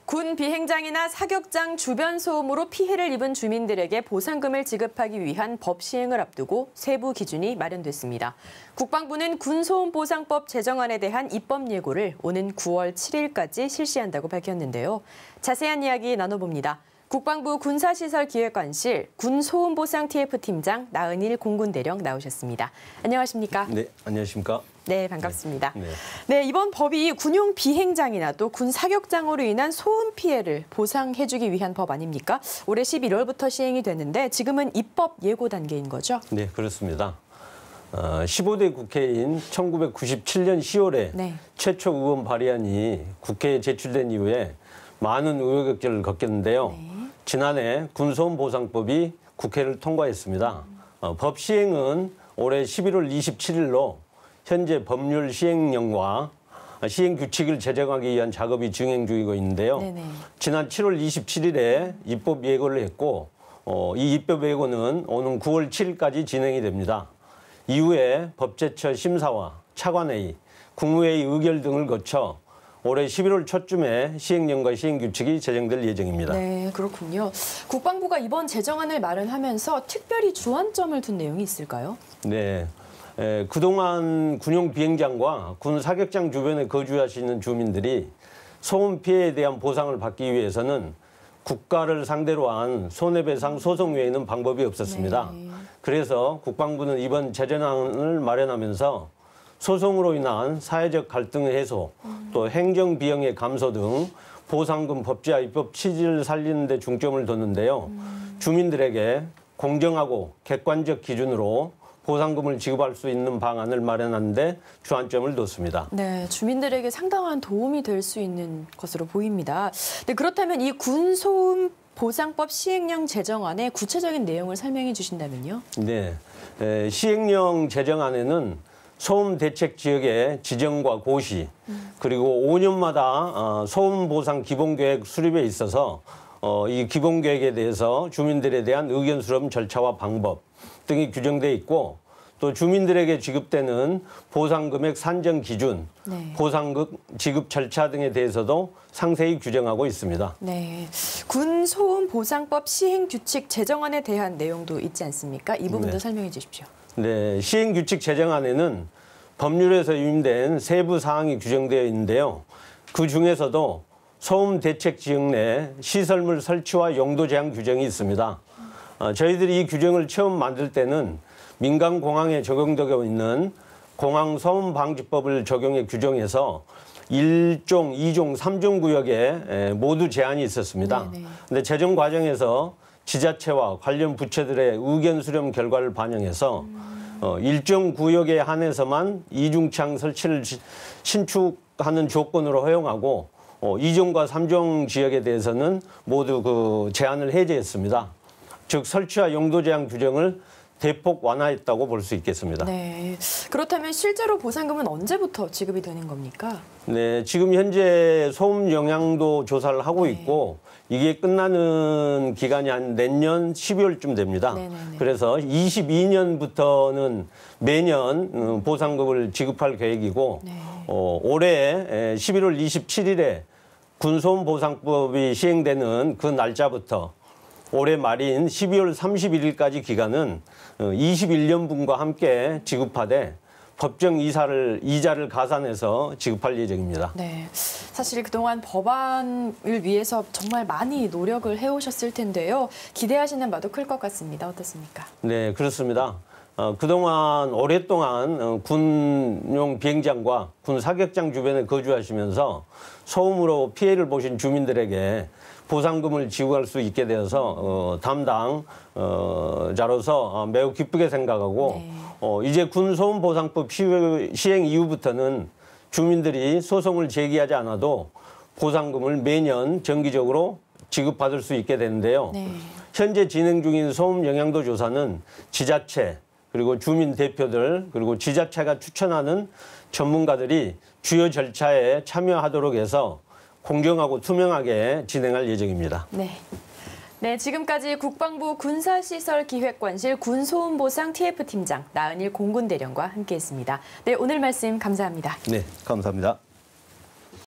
군 비행장이나 사격장 주변 소음으로 피해를 입은 주민들에게 보상금을 지급하기 위한 법 시행을 앞두고 세부 기준이 마련됐습니다. 국방부는 군소음보상법 제정안에 대한 입법 예고를 오는 9월 7일까지 실시한다고 밝혔는데요. 자세한 이야기 나눠봅니다. 국방부 군사시설기획관실 군소음보상 TF팀장 나은일 공군대령 나오셨습니다. 안녕하십니까? 네, 안녕하십니까? 네, 반갑습니다. 네. 네, 이번 법이 군용 비행장이나 또 군 사격장으로 인한 소음 피해를 보상해주기 위한 법 아닙니까? 올해 11월부터 시행이 됐는데 지금은 입법 예고 단계인 거죠? 네, 그렇습니다. 15대 국회인 1997년 10월에 네. 최초 의원 발의안이 국회에 제출된 이후에 많은 우여곡절을 겪었는데요. 네. 지난해 군소음보상법이 국회를 통과했습니다. 법 시행은 올해 11월 27일로 현재 법률 시행령과 시행규칙을 제정하기 위한 작업이 진행 중이고 있는데요. 네네. 지난 7월 27일에 입법 예고를 했고 이 입법 예고는 오는 9월 7일까지 진행이 됩니다. 이후에 법제처 심사와 차관회의, 국무회의 의결 등을 거쳐 올해 11월 초쯤에 시행령과 시행규칙이 제정될 예정입니다. 네, 그렇군요. 국방부가 이번 제정안을 마련하면서 특별히 주안점을 둔 내용이 있을까요? 네. 그동안 군용 비행장과 군 사격장 주변에 거주하시는 주민들이 소음 피해에 대한 보상을 받기 위해서는 국가를 상대로 한 손해배상 소송 외에는 방법이 없었습니다. 네. 그래서 국방부는 이번 제정안을 마련하면서 소송으로 인한 사회적 갈등 해소, 또 행정 비용의 감소 등 보상금 법제화 입법 취지를 살리는 데 중점을 뒀는데요. 주민들에게 공정하고 객관적 기준으로 보상금을 지급할 수 있는 방안을 마련하는 데 주안점을 뒀습니다. 네, 주민들에게 상당한 도움이 될 수 있는 것으로 보입니다. 네, 그렇다면 이 군소음 보상법 시행령 제정안의 구체적인 내용을 설명해 주신다면요? 네, 시행령 제정안에는 소음 대책 지역의 지정과 고시, 그리고 5년마다 소음 보상 기본계획 수립에 있어서 이 기본계획에 대해서 주민들에 대한 의견 수렴 절차와 방법 등이 규정돼 있고, 또 주민들에게 지급되는 보상금액 산정 기준, 네. 보상금 지급 절차 등에 대해서도 상세히 규정하고 있습니다. 네, 군소음보상법 시행규칙 제정안에 대한 내용도 있지 않습니까? 이 부분도 네. 설명해 주십시오. 네, 시행규칙 제정안에는 법률에서 유인된 세부 사항이 규정되어 있는데요. 그 중에서도 소음 대책 지역 내 시설물 설치와 용도 제한 규정이 있습니다. 저희들이 이 규정을 처음 만들 때는 민간 공항에 적용되고 있는 공항소음방지법을 적용해 규정해서 1종, 2종, 3종 구역에 모두 제한이 있었습니다. 그런데 제정 과정에서 지자체와 관련 부처들의 의견 수렴 결과를 반영해서 일정 구역에 한해서만 이중창 설치를 신축하는 조건으로 허용하고 2종과 3종 지역에 대해서는 모두 그 제한을 해제했습니다. 즉 설치와 용도 제한 규정을 대폭 완화했다고 볼 수 있겠습니다. 네. 그렇다면 실제로 보상금은 언제부터 지급이 되는 겁니까? 네, 지금 현재 소음 영향도 조사를 하고 있고 이게 끝나는 기간이 한 내년 12월쯤 됩니다. 네네네. 그래서 22년부터는 매년 보상금을 지급할 계획이고 네. 올해 11월 27일에 군소음보상법이 시행되는 그 날짜부터 올해 말인 12월 31일까지 기간은 21년분과 함께 지급하되 법정 이자를 가산해서 지급할 예정입니다. 네, 사실 그동안 법안을 위해서 정말 많이 노력을 해오셨을 텐데요. 기대하시는 바도 클 것 같습니다. 어떻습니까? 네, 그렇습니다. 그동안 오랫동안 군용 비행장과 군 사격장 주변에 거주하시면서 소음으로 피해를 보신 주민들에게 보상금을 지급할 수 있게 되어서 담당자로서 매우 기쁘게 생각하고 네. 이제 군소음보상법 시행 이후부터는 주민들이 소송을 제기하지 않아도 보상금을 매년 정기적으로 지급받을 수 있게 되는데요. 네. 현재 진행 중인 소음 영향도 조사는 지자체, 그리고 주민 대표들, 그리고 지자체가 추천하는 전문가들이 주요 절차에 참여하도록 해서 공정하고 투명하게 진행할 예정입니다. 네. 네, 지금까지 국방부 군사시설기획관실 군소음보상 TF팀장 나은일 공군대령과 함께했습니다. 네, 오늘 말씀 감사합니다. 네, 감사합니다.